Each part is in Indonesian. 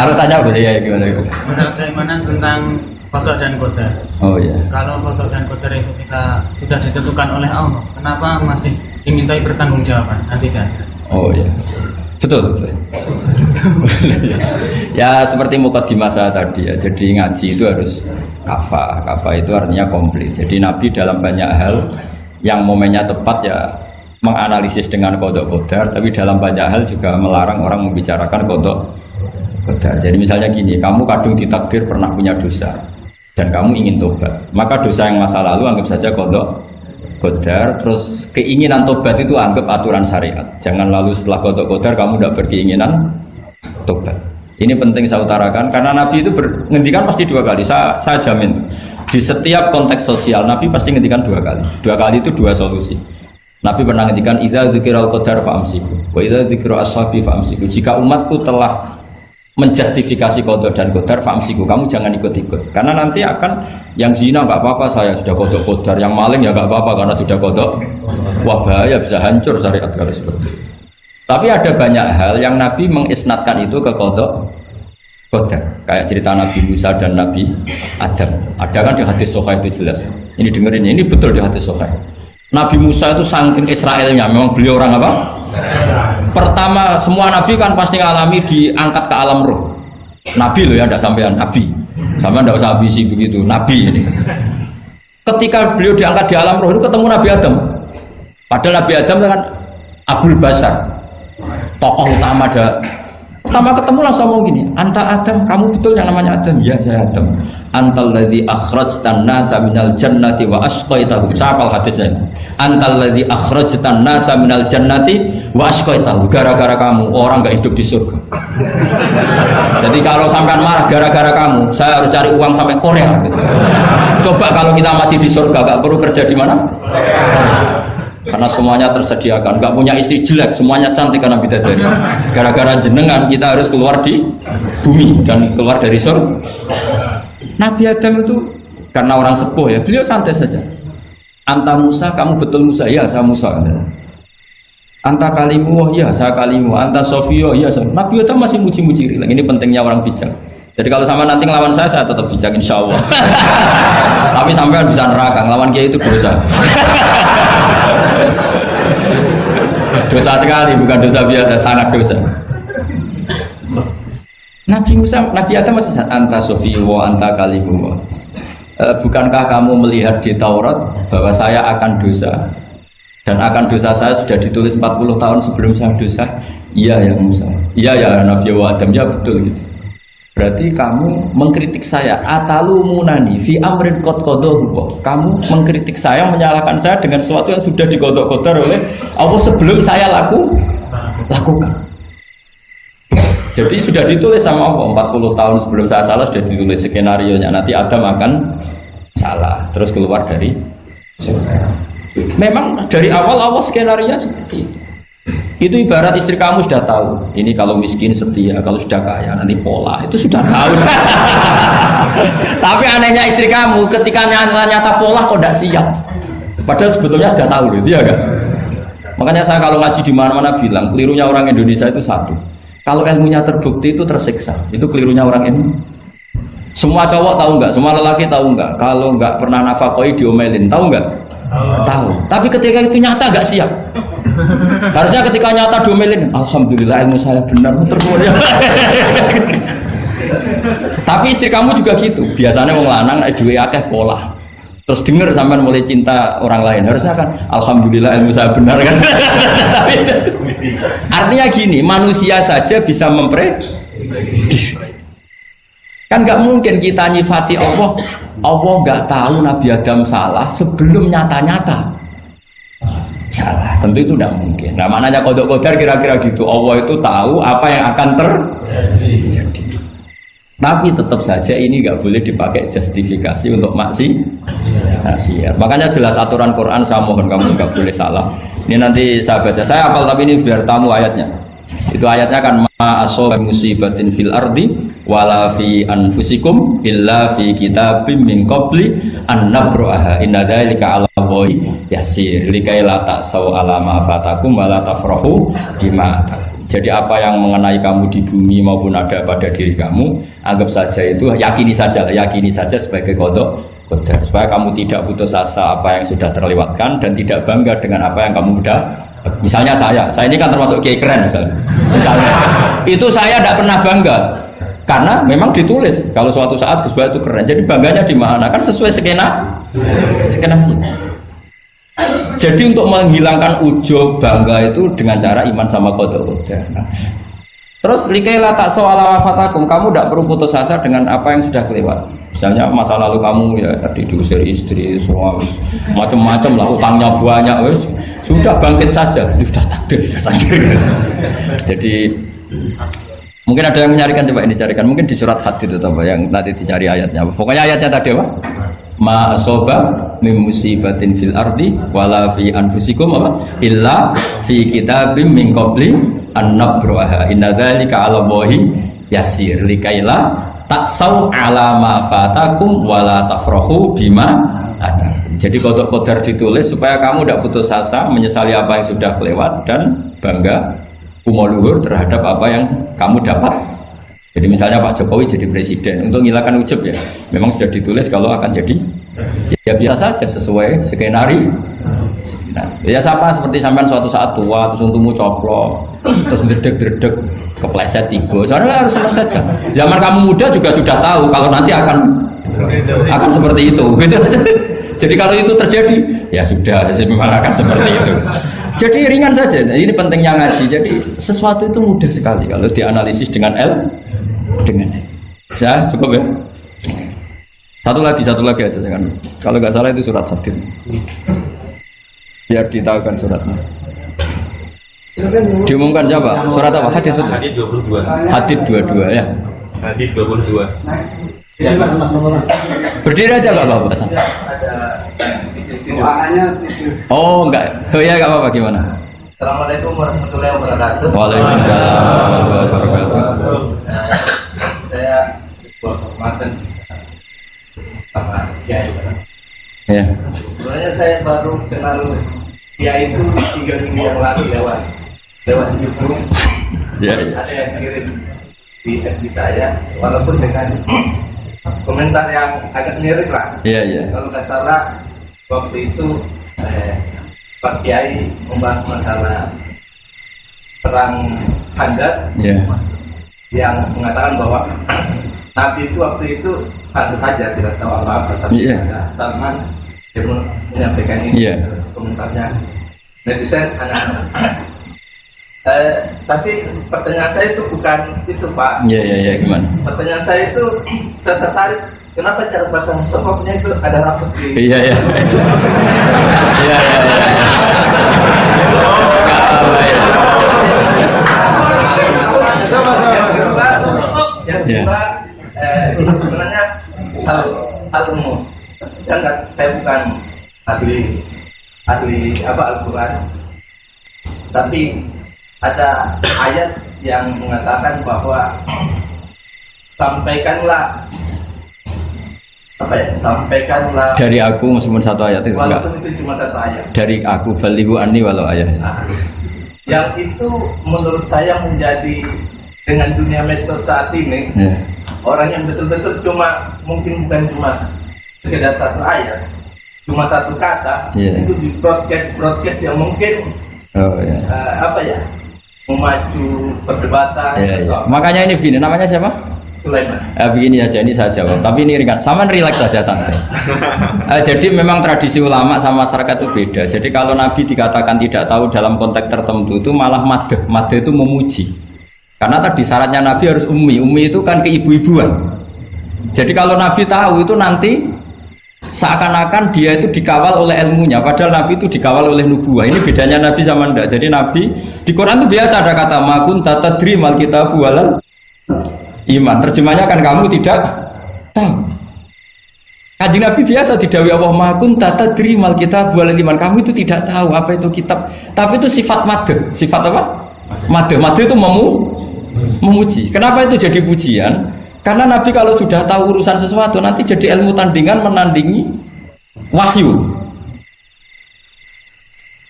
Kalau tanya boleh ya gimana? Menurut keimanan tentang qada dan qadar. Oh iya. Kalau qada dan qadar itu kita sudah ditentukan oleh Allah, kenapa masih dimintai pertanggungjawaban nanti kan? Oh iya. Betul. Ya seperti mukadimah saya tadi ya. Jadi ngaji itu harus kafah. Kafah itu artinya komplit. Jadi Nabi dalam banyak hal yang momennya tepat ya menganalisis dengan qada qadar, tapi dalam banyak hal juga melarang orang membicarakan qada qadar. Jadi misalnya gini, kamu kadung ditakdir pernah punya dosa dan kamu ingin tobat, maka dosa yang masa lalu anggap saja qada qadar, terus keinginan tobat itu anggap aturan syariat. Jangan lalu setelah qada qadar kamu tidak berkeinginan tobat. Ini penting saya utarakan karena Nabi itu menghentikan pasti dua kali. Saya jamin di setiap konteks sosial Nabi pasti menghentikan dua kali. Dua kali itu dua solusi. Nabi pernah menghentikan idza dzikiral qadar fa'amsiku wa idza dzikra ashabi fa'amsiku. Jika umatku telah menjustifikasi qada dan qadar fa'amsiku, kamu jangan ikut-ikut. Karena nanti akan yang zina enggak apa-apa, saya sudah qada qadar, yang maling ya enggak apa-apa karena sudah qada. Wah bahaya, bisa hancur syariat kalau seperti itu. Tapi ada banyak hal yang Nabi mengisnadkan itu ke qada qadar. Kayak cerita Nabi Musa dan Nabi Adam. Ada kan di hadis Sahih itu jelas. Ini dengerin, ini betul di hadis Sahih. Nabi Musa itu saking Israelnya, memang beliau orang apa? Pertama, semua Nabi kan pasti ngalami diangkat ke alam roh. Nabi loh ya, tidak sampean Nabi. Sama tidak usah ambisi begitu, Nabi ini. Ketika beliau diangkat di alam roh itu ketemu Nabi Adam. Padahal Nabi Adam kan Abul Basar, tokoh utama ada. Pertama ketemu langsung ngomong gini, anta Adam, kamu betul yang namanya Adam? Ya saya Adam. Antal ladzi akhrajtan nasa minal jannati wa asqaitahum. Siapa hadisnya? Antal ladzi akhrajtan nasa minal jannati wa asqaitahum. Gara-gara kamu orang enggak hidup di surga. Jadi kalau sampean marah gara-gara kamu, saya harus cari uang sampai Korea. Coba kalau kita masih di surga, enggak perlu kerja di mana? Karena semuanya tersediakan, nggak punya istri jelek, semuanya cantik karena bidadari. Gara-gara jenengan kita harus keluar di bumi dan keluar dari surga. Nabi Adam itu karena orang sepuh ya, beliau santai saja. Anta Musa, kamu betul Musa? Ya saya Musa. Anta kalimu, ya saya kalimu. Anta Sofio, ya saya. Nabi Adam masih muji-muji. Ini pentingnya orang bijak. Jadi kalau sama nanti ngelawan saya tetap bijak insya Allah. Tapi sampean bisa neraka, ngelawan kiai itu dosa. Dosa sekali, bukan dosa biasa, sangat dosa. Nabi Musa, Nabi Adam masih anta sofi wa anta kalimu. Bukankah kamu melihat di Taurat bahwa saya akan dosa dan akan dosa saya sudah ditulis 40 tahun sebelum saya dosa? Iya ya Musa. Iya ya Nabi Adam, ya betul gitu. Berarti kamu mengkritik saya atalumunani fi amrin qad qadahu. Kamu mengkritik saya, menyalahkan saya dengan sesuatu yang sudah digodok-godok oleh Allah sebelum saya lakukan. Jadi sudah ditulis sama Allah 40 tahun sebelum saya salah, sudah ditulis skenario-nya nanti Adam akan salah terus keluar dari surga. Memang dari awal Allah skenario-nya seperti itu. Itu ibarat istri kamu sudah tahu ini kalau miskin setia, kalau sudah kaya nanti pola, itu sudah tahu. Tapi anehnya istri kamu ketika nyata pola kok tidak siap, padahal sebetulnya sudah tahu gitu ya kan. Makanya saya kalau ngaji di mana-mana bilang kelirunya orang Indonesia itu satu, kalau ilmunya terbukti itu tersiksa, itu kelirunya orang ini. Semua cowok tahu nggak, semua lelaki tahu nggak, kalau nggak pernah nafakoi diomelin, tahu nggak? Tahu. Tapi ketika itu nyata nggak siap. Harusnya ketika nyata domelin, alhamdulillah ilmu saya benar termulia. Tapi istri kamu juga gitu. Biasanya wong lanang duwe akeh pola. Terus dengar sampean mulai cinta orang lain. Harusnya kan alhamdulillah ilmu saya benar kan. Artinya gini, manusia saja bisa memprediksi. Kan nggak mungkin kita nyifati Allah. Allah nggak tahu Nabi Adam salah sebelum nyata-nyata salah, tentu itu tidak mungkin. Nah maknanya qada qadar kira-kira gitu, Allah itu tahu apa yang akan terjadi. Tapi tetap saja ini nggak boleh dipakai justifikasi untuk maksiat. Makanya jelas aturan Quran, saya mohon kamu nggak boleh salah. Ini nanti saya baca, saya hafal tapi ini biar tamu ayatnya. Itu ayatnya kan ma asaba musibatin fil ardi wala fi anfusikum illa fi kitabim min qabli an nabraha inna dzalika 'ala Allahi yasir likai la ta'sau ala ma fatakum wa la tafrahu bima. Jadi apa yang mengenai kamu di bumi maupun ada pada diri kamu, anggap saja itu, yakini saja sebagai qada qadar, supaya kamu tidak putus asa apa yang sudah terlewatkan dan tidak bangga dengan apa yang kamu udah. Misalnya saya ini kan termasuk kiai keren misalnya itu saya tidak pernah bangga karena memang ditulis kalau suatu saat Gus Bahat itu keren, jadi bangganya di mana kan sesuai skena. Jadi untuk menghilangkan ujub bangga itu dengan cara iman sama qada qadar. Terus likaila tak soal wafatakum, kamu tidak perlu putus asa dengan apa yang sudah kelewat. Misalnya masa lalu kamu ya tadi diusir istri, suami, macam-macam lah, utangnya banyak, wes sudah bangkit saja, sudah takdir. Jadi mungkin ada yang mencarikan, coba ini carikan, mungkin di surat Hadid itu apa yang nanti dicari ayatnya. Pokoknya ayatnya tadi apa? Ma asoba min musibatin fil ardi wala fi anfusikum apa? Illa fi kitabim min qabli an nabraha. Inna dzalika 'ala Allahi yasir. Likaila taksau 'ala ma fatakum wala tafrahu bima atar. Jadi qada qadar ditulis supaya kamu tidak putus asa menyesali apa yang sudah kelewat dan bangga umur terhadap apa yang kamu dapat. Jadi misalnya Pak Jokowi jadi presiden, untuk menghilangkan ujub ya, memang sudah ditulis kalau akan jadi ya biasa saja sesuai skenario. Ya sama seperti sampean suatu saat tua terus untukmu coplok, terus dredeg kepleset tiga. Soalnya harus senang saja. Zaman kamu muda juga sudah tahu kalau nanti akan seperti itu. Gitu aja. Jadi kalau itu terjadi, ya sudah, memang akan seperti itu. Jadi ringan saja. Ini pentingnya ngaji. Jadi sesuatu itu mudah sekali kalau dianalisis dengan ya cukup ya. Satu lagi aja kan. Kalau nggak salah itu surat Hadid. Biar ditahukan suratnya. Diumumkan siapa? Surat apa? Hadid itu. Hadid 22. Hadid 22 ya. Hadid 22. Berdiri aja nggak apa-apa. Oh enggak. Oh ya nggak apa-apa, gimana? Assalamualaikum warahmatullahi wabarakatuh. Waalaikumsalam warahmatullahi wabarakatuh. Saya buat kehormatan sama Kiai. Ya. Sebenarnya saya baru kenal Kiai itu 3 minggu yang lalu lewat YouTube. Ya. Ada yang kirim di FB saya, walaupun dengan komentar yang agak mirip lah. Iya. Kalau nggak salah waktu itu Pak Kiai membahas masalah perang Khandaq, yang mengatakan bahwa Nabi itu waktu itu satu saja, tidak tahu apa-apa, tapi Salman yang menyampaikan ini. Komentarnya netizen anak-anak. Tapi pertanyaan saya itu bukan itu Pak. Iya, gimana? Pertanyaan saya itu, saya tertarik kenapa cara bahasa sokopnya itu ada rapet di. Iya. Yang kedua, sebenarnya hal umum. Saya bukan ahli Al-Quran, tapi ada ayat yang mengatakan bahwa sampaikanlah dari aku, meskipun satu ayat itu walaupun enggak. Itu cuma satu ayat dari aku balighu anni walau ayat. Yang itu menurut saya menjadi dengan dunia medsos saat ini, orang yang betul-betul mungkin bukan cuma sekedar satu ayat, cuma satu kata, itu di broadcast yang mungkin memacu perdebatan. Makanya ini begini, namanya siapa? Sulaiman. Begini aja, ini saya jawab. Tapi ini ringan, sama relax saja, santai. Jadi memang tradisi ulama sama masyarakat itu beda. Jadi kalau Nabi dikatakan tidak tahu dalam konteks tertentu itu malah madh itu memuji. Karena tadi syaratnya Nabi harus ummi itu kan keibu-ibuan. Jadi kalau Nabi tahu itu nanti seakan-akan dia itu dikawal oleh ilmunya, padahal Nabi itu dikawal oleh nubuah. Ini bedanya Nabi sama ndak. Jadi Nabi di Quran itu biasa ada kata makun tatadri mal kitabu walal iman. Terjemahnya kan kamu tidak tahu. Kanjeng Nabi biasa didhawuhi Allah makun tatadri mal kitabu walal iman. Kamu itu tidak tahu apa itu kitab. Tapi itu sifat madh. Sifat apa? Madh itu memuji. Kenapa itu jadi pujian? Karena Nabi kalau sudah tahu urusan sesuatu nanti jadi ilmu tandingan menandingi wahyu.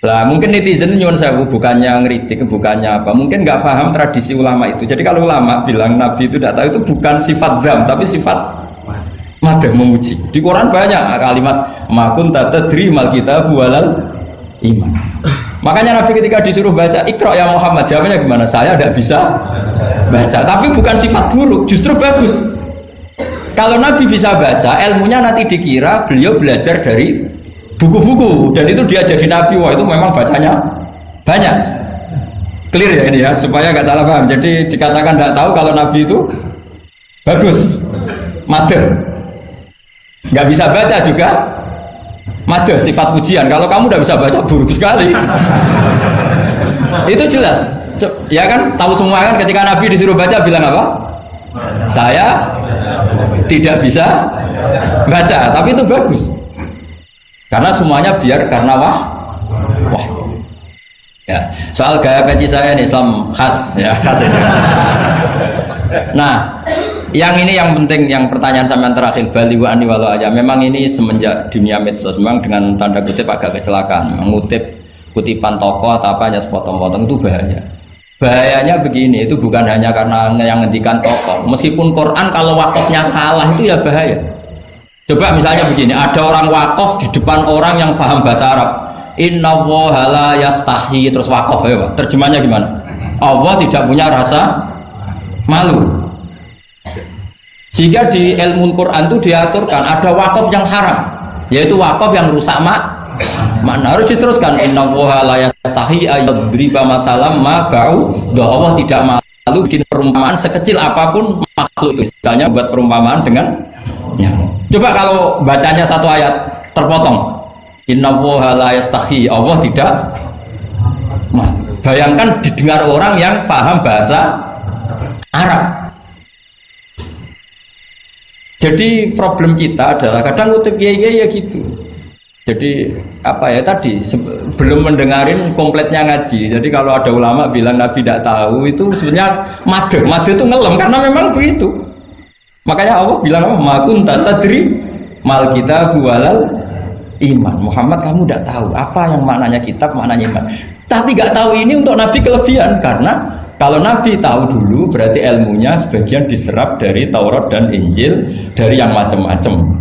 Lah mungkin netizen nyuwun sewu, bukannya ngeritik, bukannya apa, mungkin nggak paham tradisi ulama itu. Jadi kalau ulama bilang Nabi itu tidak tahu, itu bukan sifat dzam tapi sifat madh, memuji. Di Quran banyak kalimat makun tatadri mal kitab walal iman. Makanya Nabi ketika disuruh baca Iqra ya Muhammad, jawabnya gimana? Saya tidak bisa baca. Tapi bukan sifat buruk, justru bagus. Kalau Nabi bisa baca, ilmunya nanti dikira beliau belajar dari buku-buku, dan itu dia jadi Nabi. Wah, itu memang bacanya banyak. Clear ya ini ya, supaya nggak salah paham. Jadi dikatakan tidak tahu kalau Nabi itu bagus, mader. Nggak bisa baca juga mader, sifat pujian. Kalau kamu udah bisa baca, buruk sekali. Itu jelas. Ya kan, tahu semua kan, ketika Nabi disuruh baca bilang apa? Saya tidak bisa baca, tapi itu bagus. Karena semuanya biar karena wah. Ya, soal gaya peci saya ini Islam khas ya, khas ini. Nah, yang ini yang penting, yang pertanyaan sampean terakhir bali wa ani walau aja. Memang ini semenjak dunia medsos memang dengan tanda kutip agak kecelakaan, mengutip kutipan tokoh atau apa hanya sepotong-potong, itu bahaya. Bahayanya begini, itu bukan hanya karena yang ngendikan tokoh. Meskipun Quran kalau wakafnya salah itu ya bahaya. Coba misalnya begini, ada orang wakaf di depan orang yang paham bahasa Arab. Inna woha la yastahi, terus wakaf ya Pak. Terjemahnya gimana? Allah tidak punya rasa malu. Jika di ilmu Quran itu diaturkan ada wakaf yang haram, yaitu wakaf yang rusak makna, harus diteruskan. Inna woha la yastahi ayadriba masalam ma ba'u. Allah tidak malu bikin perumpamaan sekecil apapun makhluk itu. Misalnya buat perumpamaan dengan nyamuk. Coba kalau bacanya satu ayat terpotong, Inna woha la yastahi, Allah tidak. Nah, bayangkan didengar orang yang paham bahasa Arab. Jadi problem kita adalah kadang ngutip ya gitu. Jadi apa ya tadi, belum mendengarin kompletnya ngaji. Jadi kalau ada ulama bilang Nabi tidak tahu, itu sebenarnya made itu ngelem karena memang begitu. Makanya Allah bilang apa? Makun tatadri mal kitab walal iman. Muhammad, kamu tidak tahu apa yang maknanya kitab, maknanya iman. Tapi nggak tahu ini untuk Nabi kelebihan, karena kalau Nabi tahu dulu berarti ilmunya sebagian diserap dari Taurat dan Injil, dari yang macam-macam.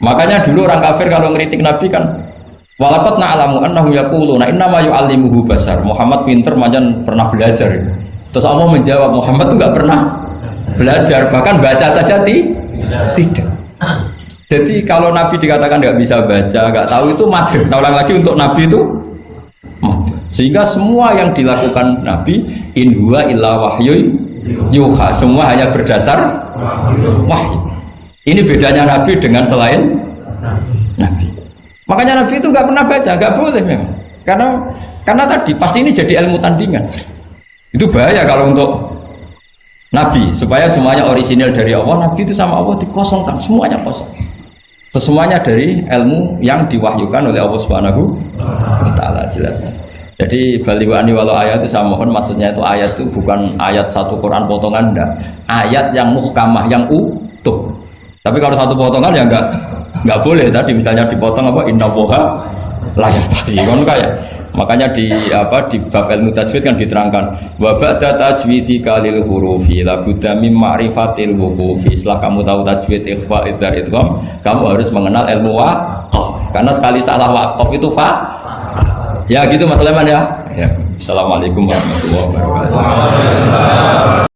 Makanya dulu orang kafir kalau ngeritik Nabi kan, walaqad na'lamu annahu yaquluna innama yu'allimuhu basar. Muhammad pinter, macam pernah belajar. Terus Allah menjawab, Muhammad itu nggak pernah belajar, bahkan baca saja tidak. Jadi kalau Nabi dikatakan nggak bisa baca, nggak tahu, itu madh. Saya ulang lagi, untuk Nabi itu madh. Sehingga semua yang dilakukan Nabi in huwa illa wahyu yuha, semua hanya berdasar wahyu. Ini bedanya Nabi dengan selain Nabi. Makanya Nabi itu nggak pernah baca, nggak boleh memang. Karena tadi pasti ini jadi ilmu tandingan. Itu bahaya kalau untuk Nabi, supaya semuanya orisinil dari Allah. Nabi itu sama Allah dikosongkan, semuanya kosong. Semuanya dari ilmu yang diwahyukan oleh Allah Subhanahu wa ta'ala, jelasnya. Jadi bali wa ani walau ayat itu saya mohon, maksudnya itu ayat itu bukan ayat satu Quran potongan, enggak. Ayat yang muhkamah, yang utuh. Tapi kalau satu potongan ya enggak boleh. Tadi misalnya dipotong apa, inna woha la yastahi, kan kayak. Makanya di bab ilmu tajwid kan diterangkan wa ba'da tajwidika lil hurufi la budda mim ma'rifatil wuqufi. Setelah kamu tahu tajwid, ikhfa, idhar, idgham, kamu harus mengenal ilmu waqaf. Karena sekali salah waqaf itu ya gitu Mas Leman ya. Assalamualaikum warahmatullahi wabarakatuh.